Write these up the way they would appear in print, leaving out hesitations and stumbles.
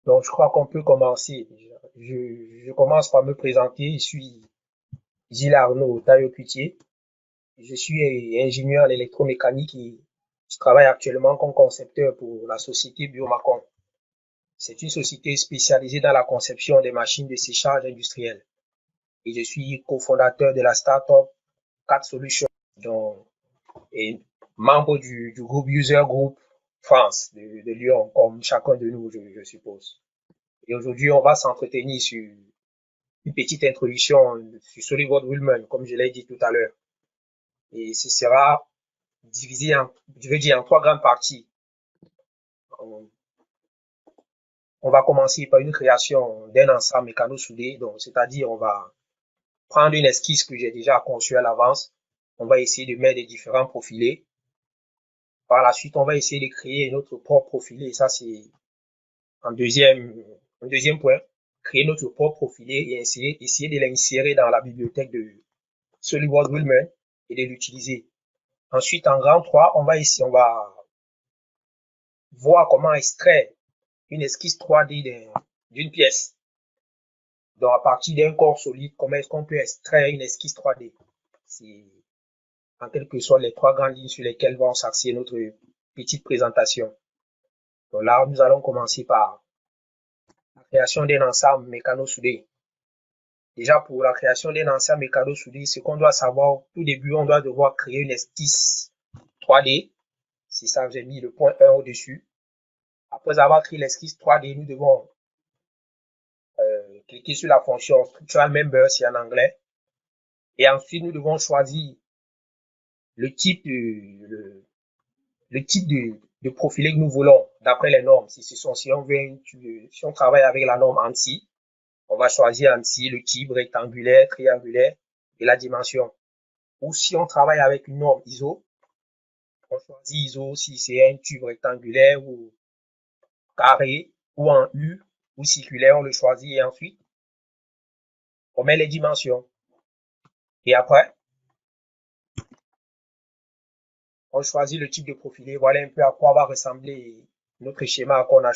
Donc, je crois qu'on peut commencer. Je commence par me présenter. Je suis Gilles Arnaud Taillot-Cutier. Je suis ingénieur en électromécanique et je travaille actuellement comme concepteur pour la société Biomacon. C'est une société spécialisée dans la conception des machines de séchage industrielles. Et je suis cofondateur de la startup Cat Solutions, dont, et membre du groupe User Group France de Lyon, comme chacun de nous, je suppose. Et aujourd'hui, on va s'entretenir sur une petite introduction sur SolidWorks Wellman, comme je l'ai dit tout à l'heure. Et ce sera divisé en, je vais dire, en trois grandes parties. On, on va commencer par une création d'un ensemble mécano-soudé, donc c'est-à-dire on va prendre une esquisse que j'ai déjà conçue à l'avance, on va essayer de mettre des différents profilés. Par la suite, on va essayer de créer notre propre profilé. Et ça, c'est un deuxième point. Créer notre propre profilé et essayer de l'insérer dans la bibliothèque de SolidWorks Wellman et de l'utiliser. Ensuite, en grand 3, on va voir comment extraire une esquisse 3D d'une pièce. Donc, à partir d'un corps solide, comment est-ce qu'on peut extraire une esquisse 3D? C'est en quelque sorte les trois grandes lignes sur lesquelles va s'axer notre petite présentation. Donc là, nous allons commencer par la création d'un ensemble mécano-soudé. Déjà, pour la création d'un ensemble mécano-soudé, ce qu'on doit savoir, tout début, on doit devoir créer une esquisse 3D. C'est ça, j'ai mis le point 1 au-dessus. Après avoir créé l'esquisse 3D, nous devons cliquer sur la fonction Structural Member, c'est en anglais. Et ensuite, nous devons choisir le type de profilé que nous voulons d'après les normes. Si on travaille avec la norme ANSI, on va choisir ANSI, le type rectangulaire, triangulaire et la dimension. Ou si on travaille avec une norme ISO, on choisit ISO si c'est un tube rectangulaire ou carré ou en U ou circulaire, on le choisit et ensuite on met les dimensions. Et après, on choisit le type de profilé. Voilà un peu à quoi va ressembler notre schéma qu'on a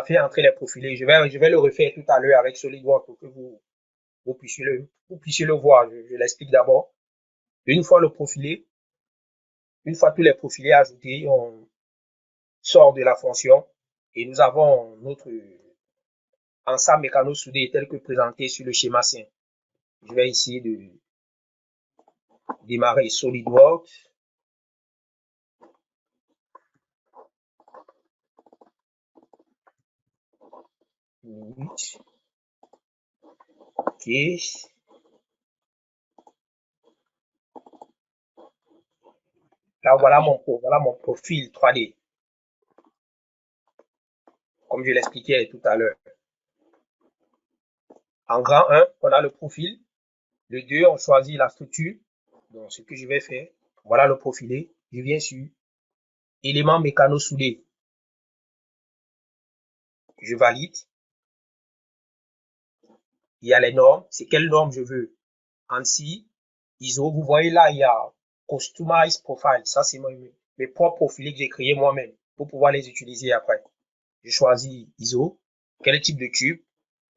fait entrer les profilés. Je vais le refaire tout à l'heure avec SolidWorks pour que vous puissiez le voir. Je l'explique d'abord. Une fois le profilé, une fois tous les profilés ajoutés, on sort de la fonction et nous avons notre ensemble mécano-soudé tel que présenté sur le schéma 5. Je vais essayer de démarrer SolidWorks. OK. Là, voilà mon profil 3D, comme je l'expliquais tout à l'heure. En grand 1, on a le profil. Le 2, on choisit la structure. Donc, ce que je vais faire, voilà le profilé. Je viens sur éléments mécano soudés. Je valide. Il y a les normes. C'est quelle norme je veux? ANSI, ISO. Vous voyez là, il y a Customize Profile. Ça, c'est mes propres profilés que j'ai créés moi-même pour pouvoir les utiliser après. Je choisis ISO. Quel type de tube?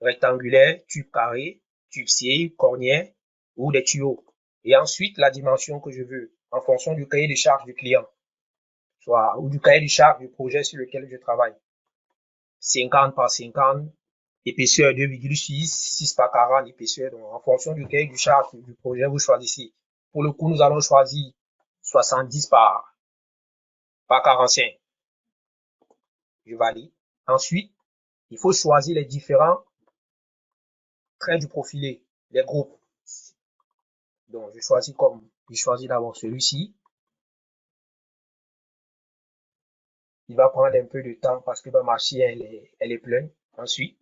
Rectangulaire, tube carré, tube C, cornière ou des tuyaux. Et ensuite, la dimension que je veux en fonction du cahier de charge du client, soit ou du cahier de charge du projet sur lequel je travaille. 50 par 50, épaisseur 2,6, 6 par 40 épaisseur. Donc, en fonction du cahier de charge du projet, vous choisissez. Pour le coup, nous allons choisir 70 par 45. Je valide. Ensuite, il faut choisir les différents traits du profilé, les groupes. Donc, je choisis d'abord celui-ci. Il va prendre un peu de temps parce que ma machine, elle est pleine. Ensuite,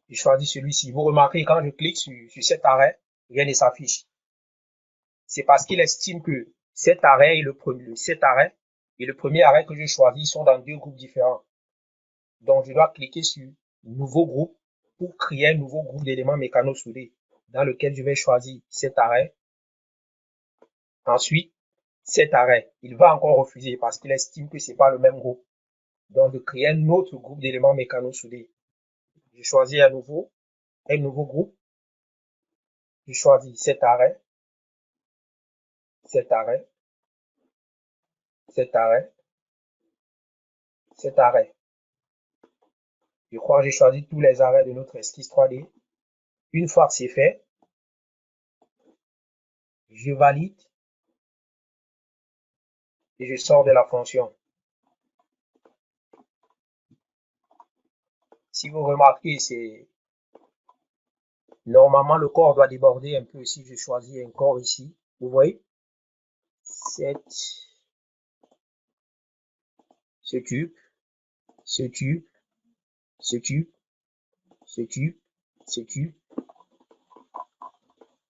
je choisis celui-ci. Vous remarquez, quand je clique sur cet arrêt, rien ne s'affiche. C'est parce qu'il estime que cet arrêt et le premier arrêt que je choisis sont dans deux groupes différents. Donc, je dois cliquer sur nouveau groupe pour créer un nouveau groupe d'éléments mécano-soudés dans lequel je vais choisir cet arrêt. Ensuite, cet arrêt, il va encore refuser parce qu'il estime que c'est pas le même groupe. donc de créer un autre groupe d'éléments mécano-soudés. Je choisis un nouveau groupe. Je choisis cet arrêt, cet arrêt, cet arrêt, cet arrêt. Je crois que j'ai choisi tous les arrêts de notre esquisse 3D. Une fois que c'est fait, je valide et je sors de la fonction. Si vous remarquez, c'est normalement le corps doit déborder un peu. Si je choisis un corps ici, vous voyez, ce tube, ce tube, ce tube, ce tube, ce tube.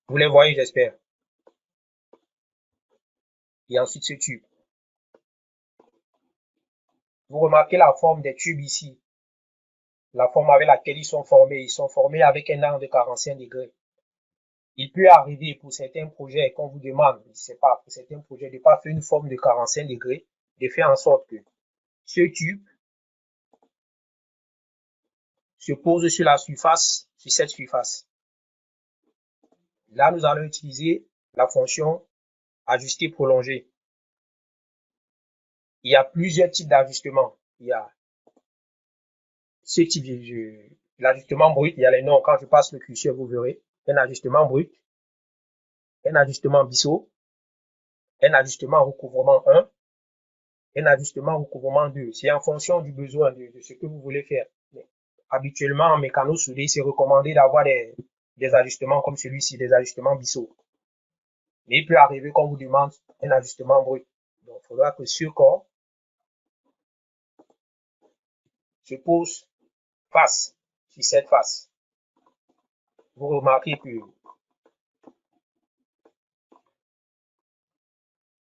Vous les voyez, j'espère. Et ensuite ce tube. Vous remarquez la forme des tubes ici, la forme avec laquelle ils sont formés. Ils sont formés avec un angle de 45 degrés. Il peut arriver pour certains projets qu'on vous demande, je ne sais pas, pour certains projets de ne pas faire une forme de 45 degrés, de faire en sorte que ce tube se pose sur la surface, sur cette surface. Là, nous allons utiliser la fonction ajuster prolonger. Il y a plusieurs types d'ajustements. Il y a ce type de l'ajustement brut, il y a les noms. Quand je passe le curseur, vous verrez un ajustement brut, un ajustement biseau, un ajustement recouvrement 1, un ajustement recouvrement 2. C'est en fonction du besoin de ce que vous voulez faire. Mais habituellement, en mécano-soudé, c'est recommandé d'avoir des ajustements comme celui-ci, des ajustements biseau. Mais il peut arriver qu'on vous demande un ajustement brut. Donc, il faudra que ce corps se pose face sur cette face. Vous remarquez que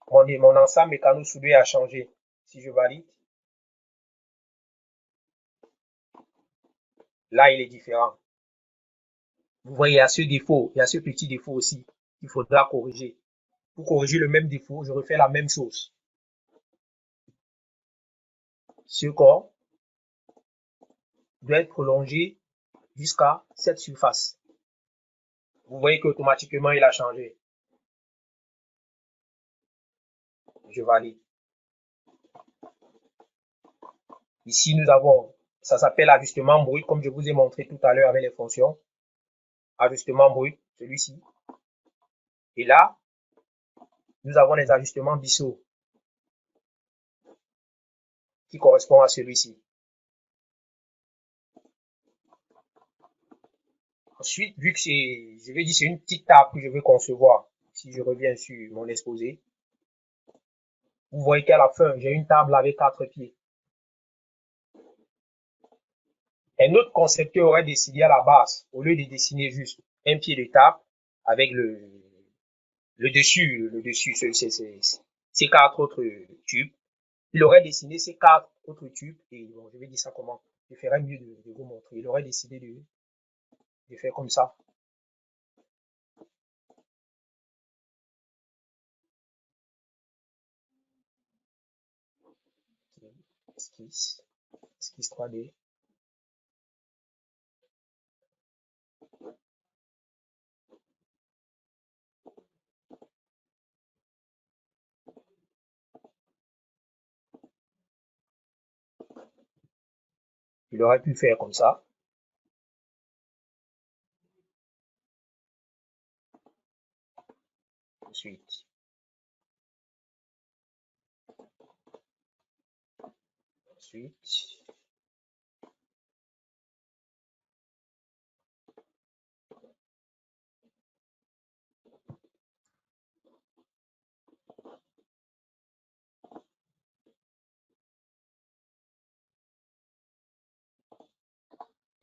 mon ensemble mécano-soudé a changé. Si je valide, là, il est différent. Vous voyez, il y a ce défaut, il y a ce petit défaut aussi qu'il faudra corriger. Pour corriger le même défaut, je refais la même chose. Ce corps doit être prolongé jusqu'à cette surface. Vous voyez qu'automatiquement, il a changé. Je valide. Ici, nous avons, ça s'appelle ajustement brut, comme je vous ai montré tout à l'heure avec les fonctions. Ajustement brut, celui-ci. Et là, nous avons les ajustements biseau qui correspondent à celui-ci. Ensuite, vu que je vais dire, c'est une petite table que je veux concevoir. Si je reviens sur mon exposé, vous voyez qu'à la fin, j'ai une table avec 4 pieds. Un autre concepteur aurait décidé à la base, au lieu de dessiner juste un pied de table avec le dessus, ces 4 autres tubes, il aurait dessiné ces 4 autres tubes, et bon, je vais dire ça comment, je ferais mieux de vous montrer. Il aurait décidé de faire comme ça. Esquisse 3D. Il aurait pu faire comme ça. Ensuite, ensuite,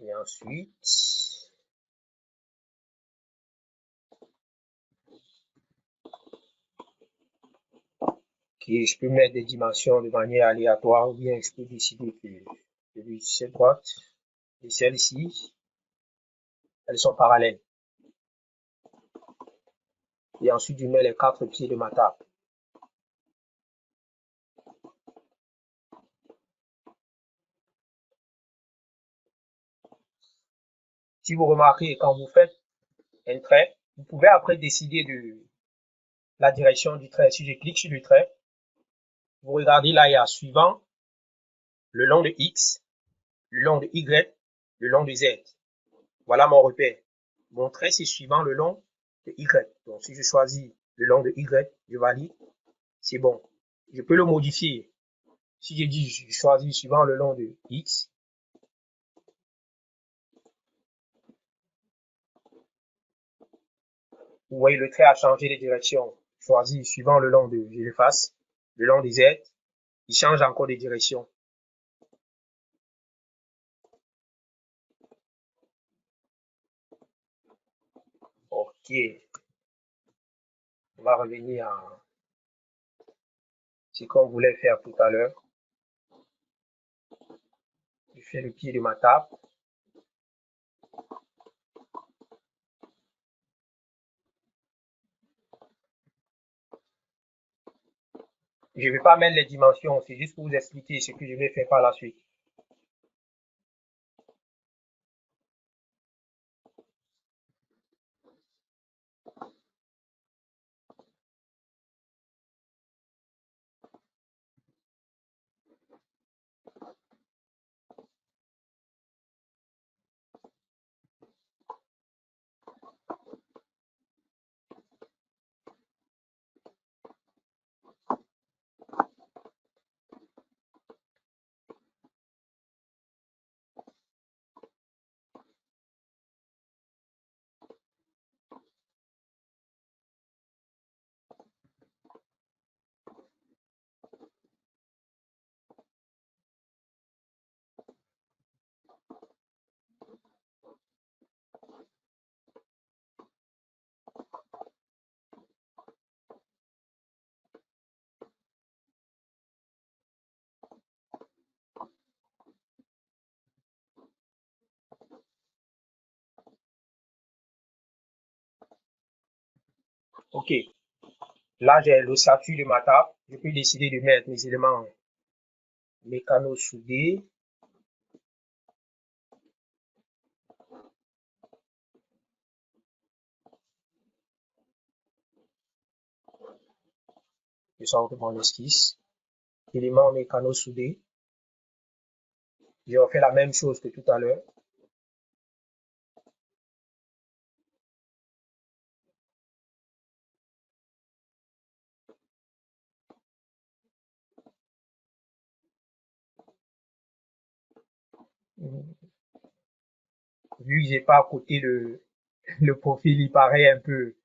et ensuite, je peux mettre des dimensions de manière aléatoire ou bien je peux décider que cette droite et celle-ci, elles sont parallèles. Et ensuite, je mets les 4 pieds de ma table. Si vous remarquez, quand vous faites un trait, vous pouvez après décider de la direction du trait. Si je clique sur le trait, vous regardez là, il y a suivant, le long de X, le long de Y, le long de Z. Voilà mon repère. Mon trait, c'est suivant le long de Y. Donc, si je choisis le long de Y, je valide, c'est bon. Je peux le modifier. Si je dis, je choisis suivant le long de X, vous voyez, le trait a changé de direction. Choisis suivant le long de, je l'efface, le long des Z, il change encore de direction. Ok. On va revenir à ce qu'on voulait faire tout à l'heure. Je fais le pied de ma table. Je ne vais pas mettre les dimensions, c'est juste pour vous expliquer ce que je vais faire par la suite. Ok. Là, j'ai le statut de ma table. Je peux décider de mettre mes éléments mécano soudés. Je sors de mon esquisse. Éléments mécano soudés. Je refais la même chose que tout à l'heure. Vu que j'ai pas à côté le profil, il paraît un peu.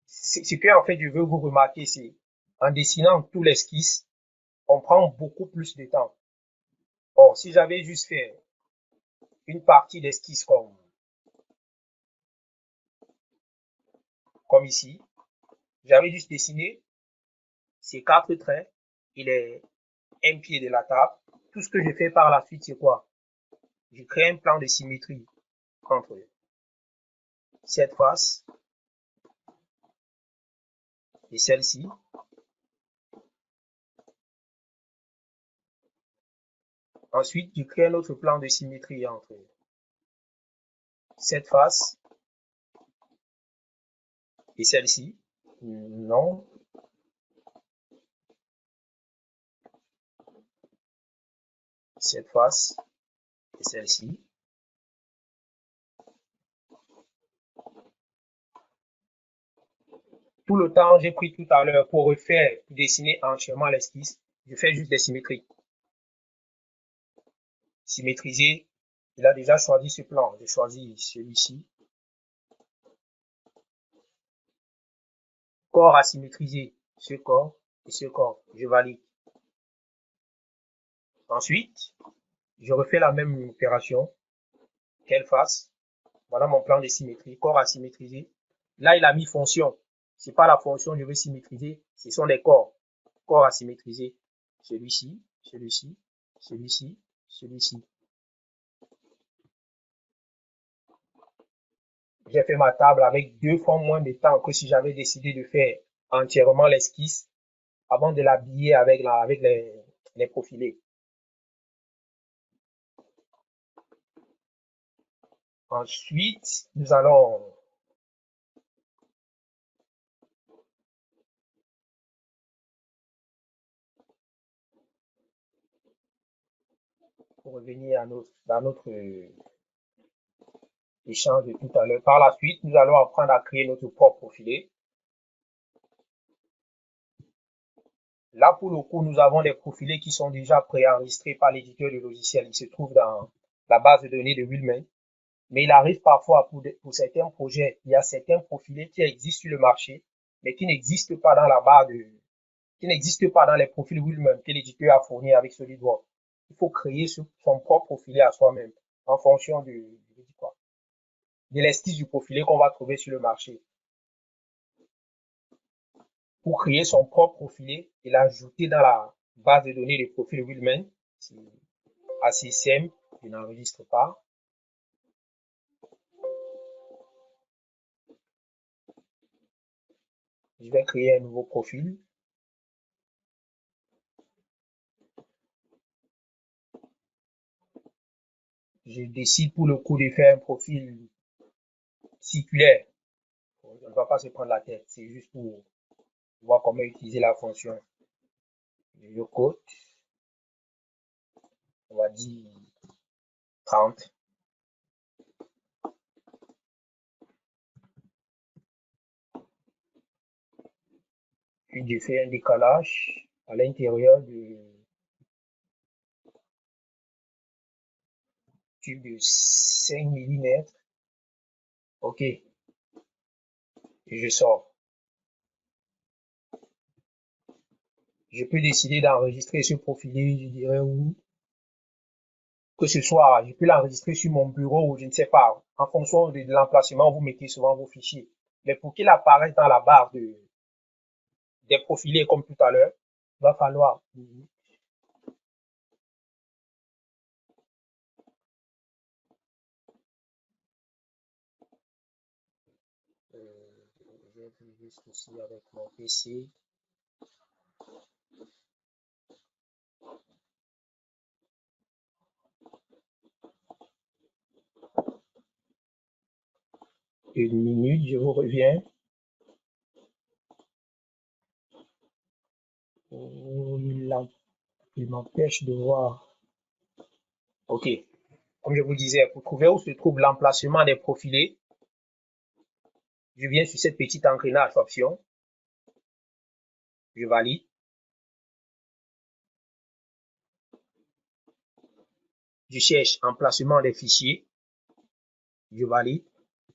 Ce que en fait je veux vous remarquer, c'est en dessinant tout l'esquisse, on prend beaucoup plus de temps. Or, si j'avais juste fait une partie d'esquisse comme ici, j'avais juste dessiné ces 4 traits et les un pied de la table. Tout ce que je fais par la suite, c'est quoi? Je crée un plan de symétrie entre cette face et celle-ci. Ensuite, je crée un autre plan de symétrie entre cette face et celle-ci. Non. Cette face et celle-ci. Tout le temps j'ai pris tout à l'heure pour refaire, pour dessiner entièrement l'esquisse, je fais juste des symétries. Symétriser, il a déjà choisi ce plan. J'ai choisi celui-ci. Corps à symétriser, ce corps et ce corps. Je valide. Ensuite, je refais la même opération. Quelle face? Voilà mon plan de symétrie. Corps à symétriser. Là, il a mis fonction. C'est pas la fonction que je veux symétriser, ce sont les corps. Corps à symétriser. Celui-ci, celui-ci, celui-ci, celui-ci. J'ai fait ma table avec 2 fois moins de temps que si j'avais décidé de faire entièrement l'esquisse avant de l'habiller avec les profilés. Ensuite, nous allons revenir dans notre échange de tout à l'heure. Par la suite, nous allons apprendre à créer notre propre profilé. Là, pour le coup, nous avons des profilés qui sont déjà préenregistrés par l'éditeur de logiciel. Ils se trouvent dans la base de données de Willman. Mais il arrive parfois pour certains projets, il y a certains profilés qui existent sur le marché, mais qui n'existent pas dans la barre qui n'existent pas dans les profils Willman que l'éditeur a fourni avec SolidWorks. Il faut créer son propre profilé à soi-même en fonction de l'esquisse du profilé qu'on va trouver sur le marché. Pour créer son propre profilé et l'ajouter dans la base de données des profils Willman, c'est assez simple, je n'enregistre pas. Je vais créer un nouveau profil. Je décide pour le coup de faire un profil circulaire. On ne va pas se prendre la tête, c'est juste pour voir comment utiliser la fonction. Je code, on va dire 30. Puis je fais un décalage à l'intérieur du tube de 5 mm. OK. Et je sors. Je peux décider d'enregistrer ce profilé, je dirais où que ce soit, je peux l'enregistrer sur mon bureau ou je ne sais pas. En fonction de l'emplacement, vous mettez souvent vos fichiers. Mais pour qu'il apparaisse dans la barre des profilés comme tout à l'heure, il va falloir je vais juste ici avec mon PC. Une minute, je vous reviens. Il m'empêche de voir. OK. Comme je vous disais, pour trouver où se trouve l'emplacement des profilés, je viens sur cette petite engrenage option. Je valide. Je cherche emplacement des fichiers. Je valide.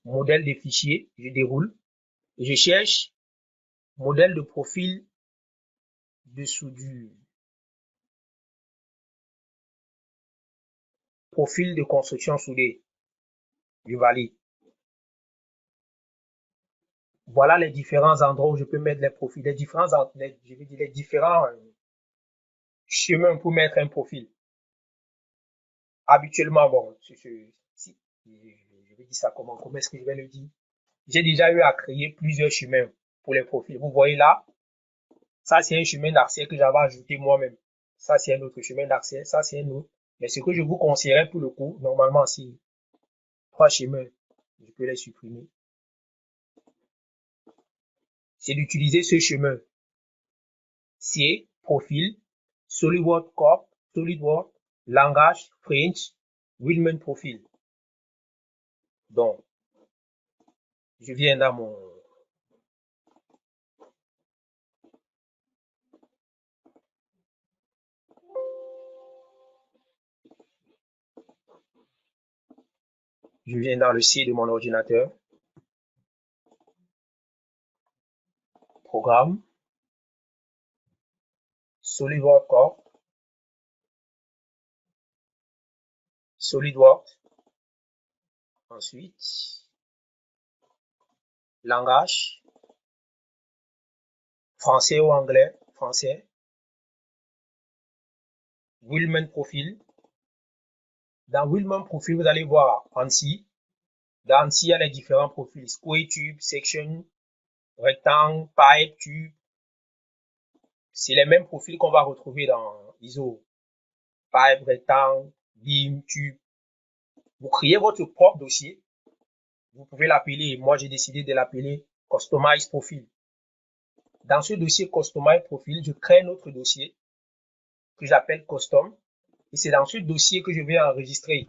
Modèle des fichiers, je déroule. Je cherche modèle de profil de soudure. Profil de construction soudée. Je valide. Voilà les différents endroits où je peux mettre les profils, les différents chemins pour mettre un profil. Habituellement, bon, je vais dire ça comment est-ce que je vais le dire? J'ai déjà eu à créer plusieurs chemins pour les profils. Vous voyez là, ça c'est un chemin d'accès que j'avais ajouté moi-même. Ça c'est un autre chemin d'accès, ça c'est un autre. Mais ce que je vous conseillerais pour le coup, normalement, c'est 3 chemins. Je peux les supprimer. C'est d'utiliser ce chemin. C'est profil, SolidWorks Corp, SolidWorks, langage, French, Willman Profil. Donc, je viens dans mon je viens dans le C de mon ordinateur. Programme. SolidWorks Corp. SolidWorks. Ensuite, langage. Français ou anglais? Français. Willman Profil. Dans Willman Profil, vous allez voir ANSI. Dans ANSI, il y a les différents profils. Square Tube, Section, Rectangle, Pipe, Tube. C'est les mêmes profils qu'on va retrouver dans ISO. Pipe, Rectangle, Beam, Tube. Vous créez votre propre dossier Vous pouvez l'appeler, moi j'ai décidé de l'appeler Customize Profile. Dans ce dossier Customize Profile, je crée un autre dossier que j'appelle Custom. Et c'est dans ce dossier que je vais enregistrer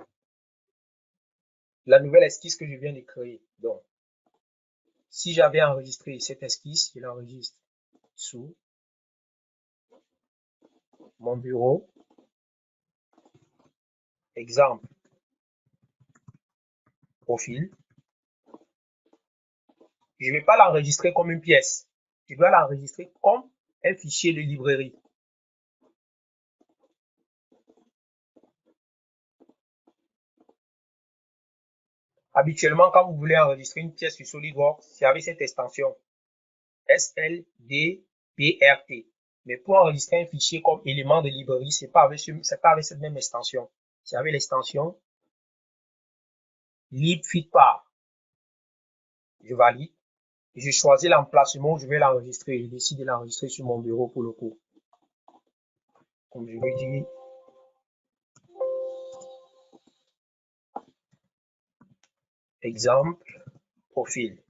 la nouvelle esquisse que je viens de créer. Donc, si j'avais enregistré cette esquisse, je l'enregistre sous mon bureau. Exemple, profil. Je ne vais pas l'enregistrer comme une pièce. Je dois l'enregistrer comme un fichier de librairie. Habituellement, quand vous voulez enregistrer une pièce sur SolidWorks, c'est avec cette extension SLDBRT. Mais pour enregistrer un fichier comme élément de librairie, c'est pas avec cette même extension. C'est avec l'extension libfitpar. Je valide et je choisis l'emplacement où je vais l'enregistrer. Je décide de l'enregistrer sur mon bureau pour le coup. Comme je lui dis, exemple, profil.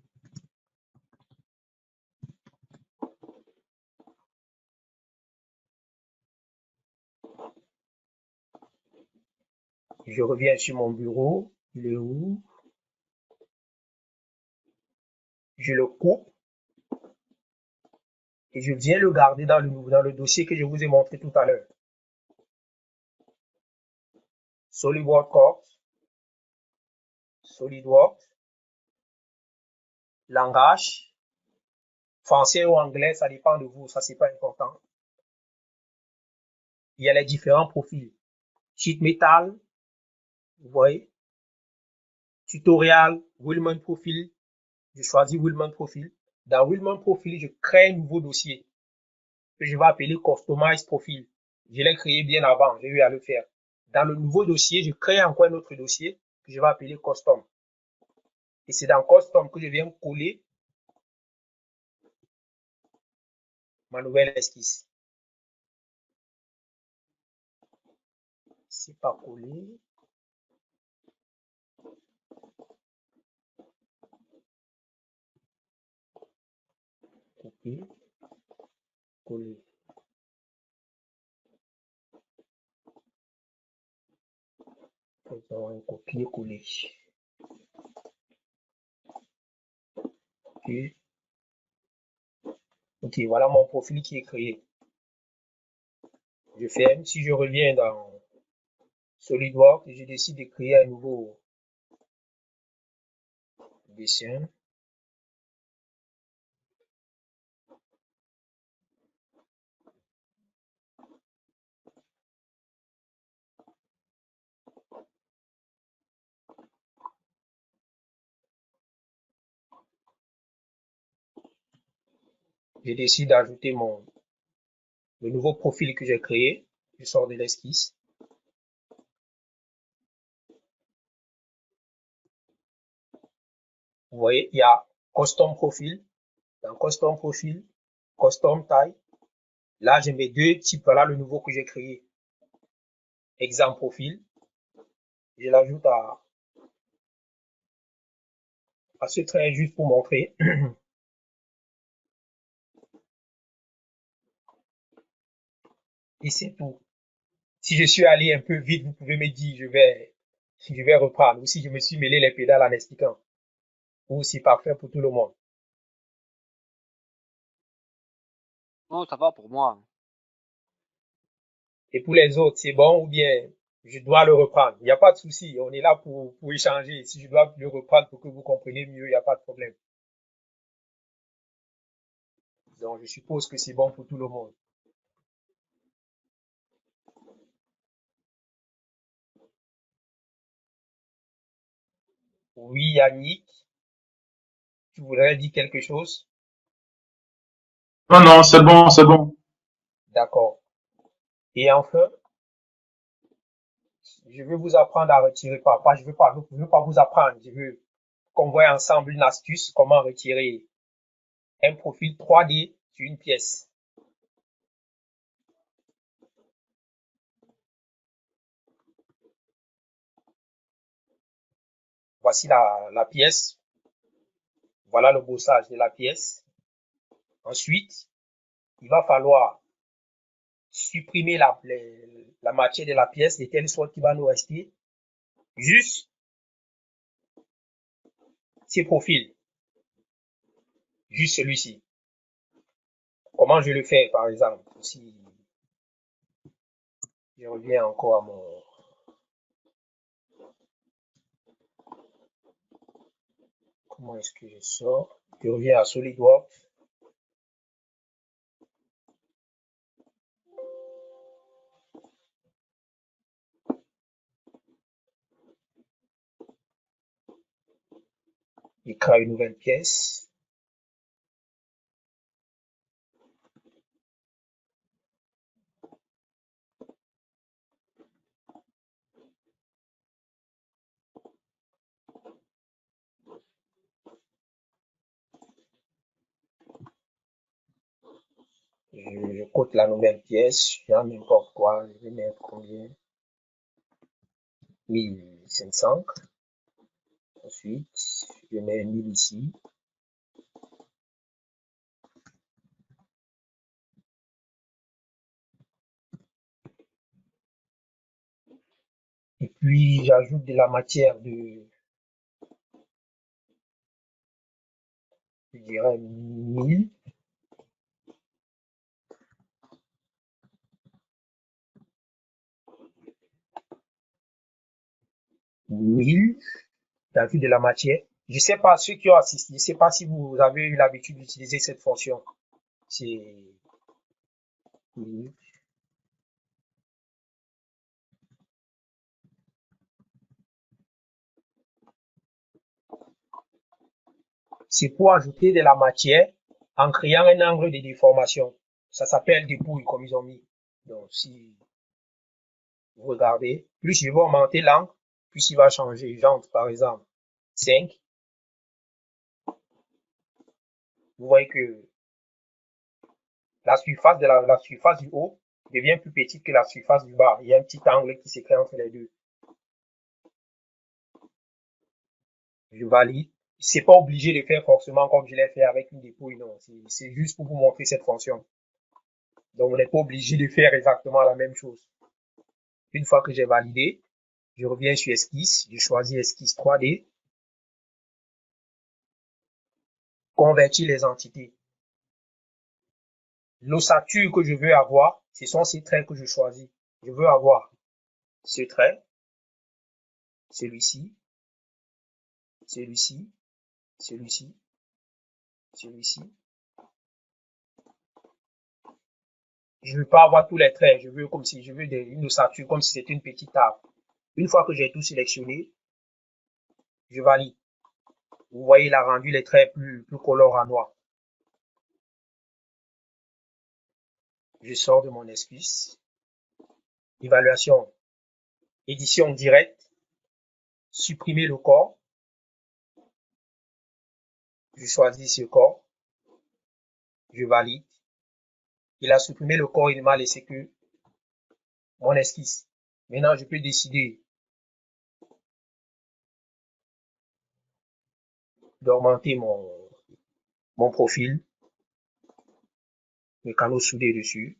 Je reviens sur mon bureau. Il est où? Je le coupe et je viens le garder dans le dossier que je vous ai montré tout à l'heure. SolidWorks Corps, SolidWorks, langage, français ou anglais, ça dépend de vous, ça c'est pas important. Il y a les différents profils. Sheet metal, vous voyez, tutorial, Willman Profil. Je choisis Willman Profil. Dans Willman Profil, je crée un nouveau dossier que je vais appeler Customize Profil. Je l'ai créé bien avant, j'ai eu à le faire. Dans le nouveau dossier, je crée encore un autre dossier que je vais appeler Custom. Et c'est dans Custom que je viens coller ma nouvelle esquisse. C'est pas collé. Copier, coller. Nous avons un copier-coller. Ok. Ok, voilà mon profil qui est créé. Je ferme. Si je reviens dans SolidWorks, je décide de créer un nouveau dessin. Je décide d'ajouter le nouveau profil que j'ai créé. Je sors de l'esquisse. Vous voyez, il y a Custom Profil. Dans Custom Profil, Custom Taille. Là, je mets deux types. Voilà le nouveau que j'ai créé. Exemple Profil. Je l'ajoute à ce trait juste pour montrer. Et c'est tout. Si je suis allé un peu vite, vous pouvez me dire, je vais reprendre. Ou si je me suis mêlé les pédales en expliquant. Ou c'est parfait pour tout le monde. Non, ça va pour moi. Et pour les autres, c'est bon ou bien je dois le reprendre. Il n'y a pas de souci. On est là pour échanger. Si je dois le reprendre pour que vous compreniez mieux, il n'y a pas de problème. Donc, je suppose que c'est bon pour tout le monde. Oui, Yannick, tu voudrais dire quelque chose? Non, non, c'est bon, c'est bon. D'accord. Et enfin, je vais vous apprendre à retirer, je veux pas vous apprendre, je veux qu'on voit ensemble une astuce, comment retirer un profil 3D sur une pièce. Voici la pièce. Voilà le bossage de la pièce. Ensuite, il va falloir supprimer la matière de la pièce de telle sorte qu'il va nous rester juste ces profils, juste celui-ci. Comment je le fais, par exemple, si je reviens encore à mon... Comment est-ce que je sors? Je reviens à SolidWorks. Je crée une nouvelle pièce. Je cote la nouvelle pièce, je n'importe quoi, je vais mettre combien? 1500. Ensuite, je mets 1000 ici. Et puis, j'ajoute de la matière de, je dirais, 1000. 1000. J'ajoute de la matière. Je sais pas, ceux qui ont assisté, je sais pas si vous avez eu l'habitude d'utiliser cette fonction. C'est, c'est pour ajouter de la matière en créant un angle de déformation. Ça s'appelle dépouille, comme ils ont mis. Donc, si vous regardez, plus je vais augmenter l'angle, plus il va changer. J'entre, par exemple, 5. Vous voyez que la surface la surface du haut devient plus petite que la surface du bas. Il y a un petit angle qui se crée entre les deux. Je valide. C'est pas obligé de faire forcément comme je l'ai fait avec une dépouille, non. C'est juste pour vous montrer cette fonction. Donc, on n'est pas obligé de faire exactement la même chose. Une fois que j'ai validé, je reviens sur esquisse, je choisis esquisse 3D, convertir les entités. L'ossature que je veux avoir, ce sont ces traits que je choisis. Je veux avoir ce trait, celui-ci, celui-ci, celui-ci, celui-ci. Je veux pas avoir tous les traits, je veux comme si je veux une ossature, comme si c'était une petite table. Une fois que j'ai tout sélectionné, je valide. Vous voyez, il a rendu les traits plus colorés en noir. Je sors de mon esquisse. Évaluation. Édition directe. Supprimer le corps. Je choisis ce corps. Je valide. Il a supprimé le corps, il ne m'a laissé que mon esquisse. Maintenant, je peux décider d'augmenter mon profil, le canot soudé dessus.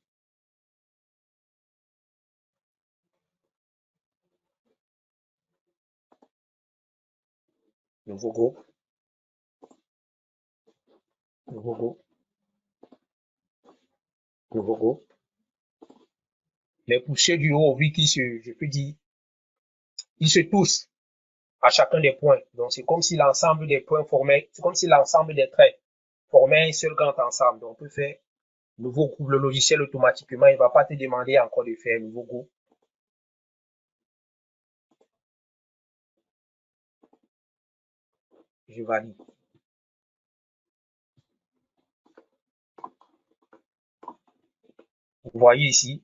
Nouveau groupe. Nouveau groupe. Nouveau groupe. Les poussées du haut, vu qu'ils je peux dire, ils se touchent à chacun des points. Donc, c'est comme si l'ensemble des points formaient, c'est comme si l'ensemble des traits formaient un seul grand ensemble. Donc, on peut faire nouveau groupe. Le logiciel, automatiquement, il ne va pas te demander encore de faire un nouveau groupe. Je valide. Vous voyez ici,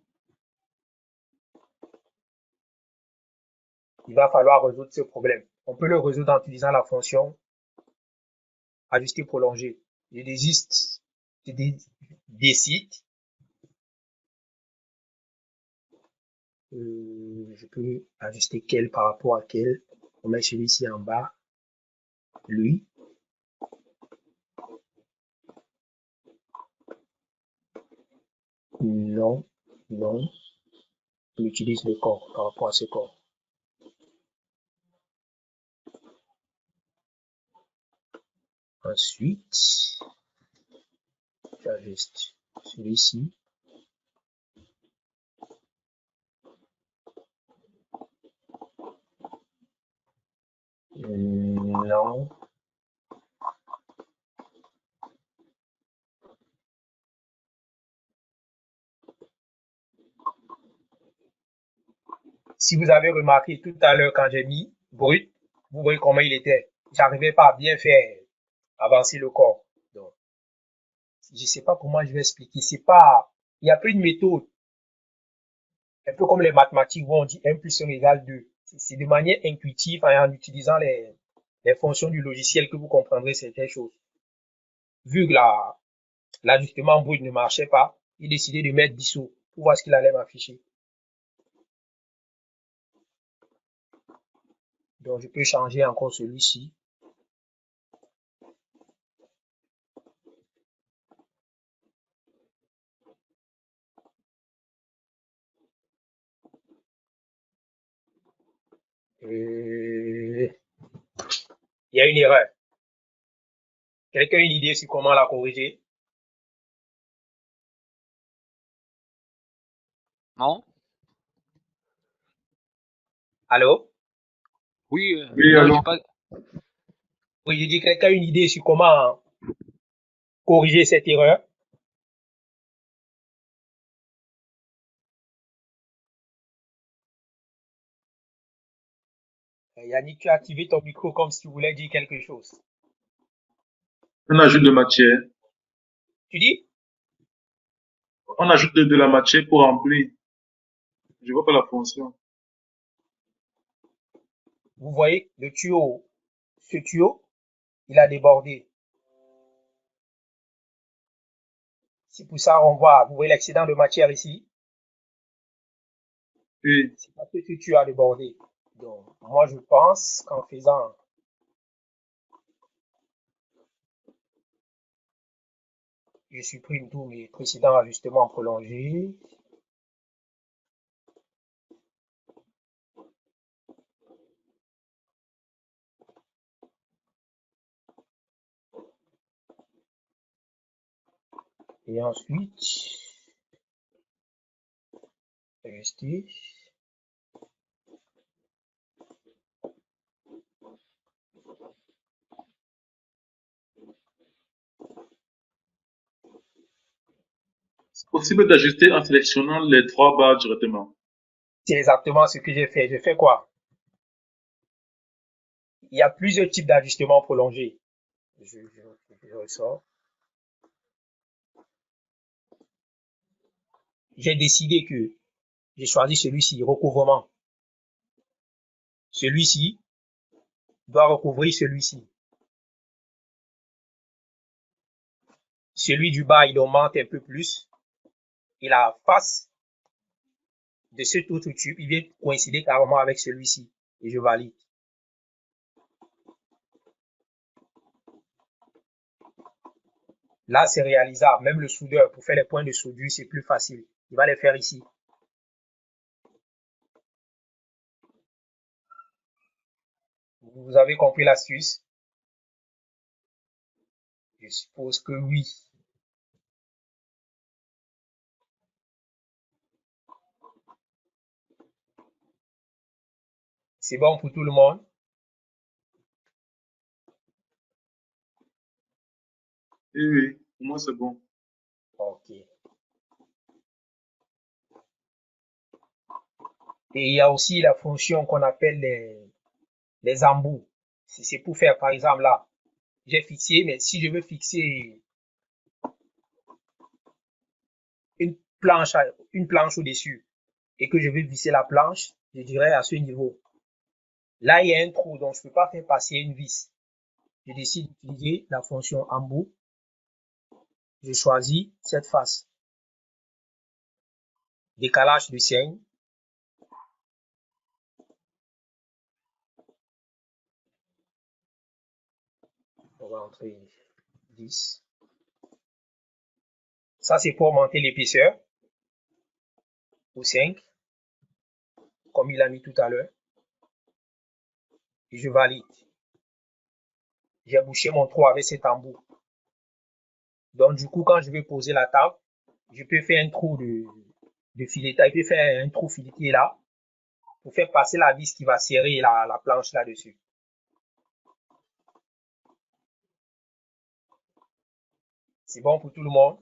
il va falloir résoudre ce problème. On peut le résoudre en utilisant la fonction ajuster prolongé. Je décide. Je peux ajuster quel par rapport à quel. On met celui-ci en bas. Lui. Non, non. On utilise le corps par rapport à ce corps. Ensuite, j'ajuste celui-ci. Non. Si vous avez remarqué tout à l'heure quand j'ai mis brut, vous voyez comment il était. J'arrivais pas à bien faire avancer le corps. Donc, je sais pas comment je vais expliquer. C'est pas, il y a plus une méthode. Un peu comme les mathématiques où on dit 1 plus 1 égale 2. C'est de manière intuitive en utilisant les fonctions du logiciel que vous comprendrez certaines choses. Vu que l'ajustement brut ne marchait pas, il décidait de mettre dissous pour voir ce qu'il allait m'afficher. Donc, je peux changer encore celui-ci. Il y a une erreur. Quelqu'un a une idée sur comment la corriger? Non? Allô? Oui, Oui, non, je allô? sais pas. Oui, je dis quelqu'un a une idée sur comment corriger cette erreur? Yannick, tu as activé ton micro comme si tu voulais dire quelque chose. On ajoute de matière. Tu dis? On ajoute de la matière pour remplir. Je vois pas la fonction. Vous voyez le tuyau, ce tuyau, il a débordé. C'est pour ça on voit, vous voyez l'excédent de matière ici. Oui. C'est parce que ce tuyau a débordé. Donc, moi je pense qu'en faisant je supprime tous mes précédents ajustements prolongés. Et ensuite, ajuster. C'est possible d'ajuster en sélectionnant les trois barres directement. C'est exactement ce que j'ai fait. J'ai fait quoi? Il y a plusieurs types d'ajustements prolongés. Je ressors. J'ai décidé que j'ai choisi celui-ci, recouvrement. Celui-ci doit recouvrir celui-ci. Celui du bas, il augmente un peu plus. Et la face de cet autre tube, il vient coïncider carrément avec celui-ci. Et je valide. Là, c'est réalisable. Même le soudeur, pour faire les points de soudure, c'est plus facile. Il va les faire ici. Vous avez compris l'astuce? Je suppose que oui. C'est bon pour tout le monde? Oui, oui. Pour moi, c'est bon. Ok. Et il y a aussi la fonction qu'on appelle les embouts. C'est pour faire, par exemple, là, j'ai fixé, mais si je veux fixer une une planche au-dessus et que je veux visser la planche, je dirais à ce niveau. Là, il y a un trou, donc je ne peux pas faire passer une vis. Je décide d'utiliser la fonction embout. Je choisis cette face. Décalage de signe. On va entrer 10. Ça, c'est pour augmenter l'épaisseur. ou 5, comme il a mis tout à l'heure, et je valide. J'ai bouché mon trou avec cet embout. Donc, du coup, quand je vais poser la table, je peux faire un trou de filetage, je peux faire un trou fileté là, pour faire passer la vis qui va serrer la planche là-dessus. C'est bon pour tout le monde.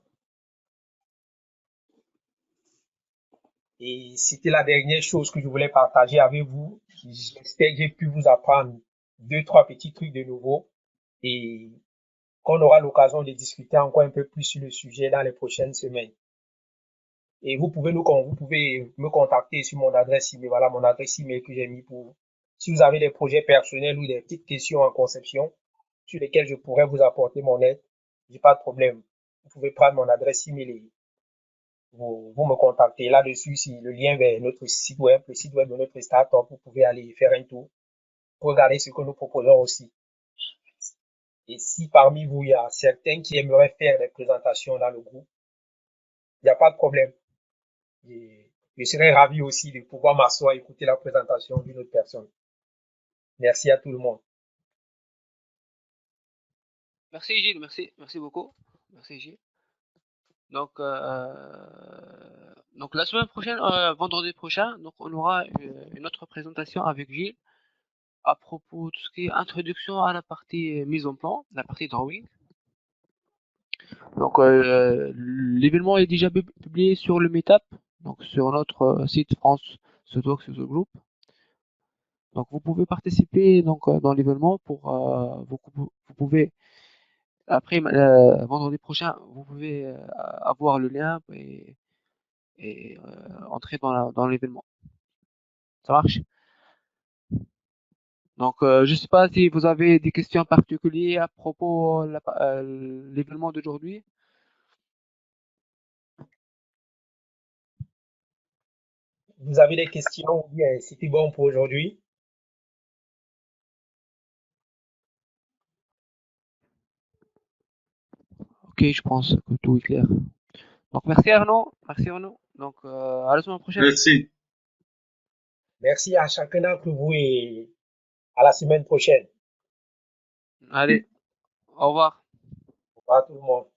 Et c'était la dernière chose que je voulais partager avec vous. J'espère que j'ai pu vous apprendre 2, 3 petits trucs de nouveau et qu'on aura l'occasion de discuter encore un peu plus sur le sujet dans les prochaines semaines. Et vous pouvez me contacter sur mon adresse email. Voilà mon adresse email que j'ai mis pour, si vous avez des projets personnels ou des petites questions en conception sur lesquelles je pourrais vous apporter mon aide, j'ai pas de problème. Vous pouvez prendre mon adresse email et vous me contactez là-dessus, si le lien vers notre site web, le site web de notre startup, vous pouvez aller faire un tour, regarder ce que nous proposons aussi. Et si parmi vous, il y a certains qui aimeraient faire des présentations dans le groupe, il n'y a pas de problème. Je serais ravi aussi de pouvoir m'asseoir et écouter la présentation d'une autre personne. Merci à tout le monde. Merci Gilles, merci beaucoup. Merci Gilles. Donc la semaine prochaine, vendredi prochain, donc on aura une autre présentation avec Gilles à propos de tout ce qui est introduction à la partie mise en plan, la partie drawing. Donc l'événement est déjà publié sur le Meetup, donc sur notre site France Sotox Group. Donc vous pouvez participer donc dans l'événement pour vous pouvez après vendredi prochain vous pouvez avoir le lien et entrer dans l'événement. Ça marche? Donc je sais pas si vous avez des questions particulières à propos de l'événement d'aujourd'hui. Vous avez des questions? Bien, c'était bon pour aujourd'hui. Ok, je pense que tout est clair. Donc merci Arnaud, merci Arnaud. Donc à la semaine prochaine. Merci. Merci à chacun d'entre vous et à la semaine prochaine. Allez, au revoir. Au revoir tout le monde.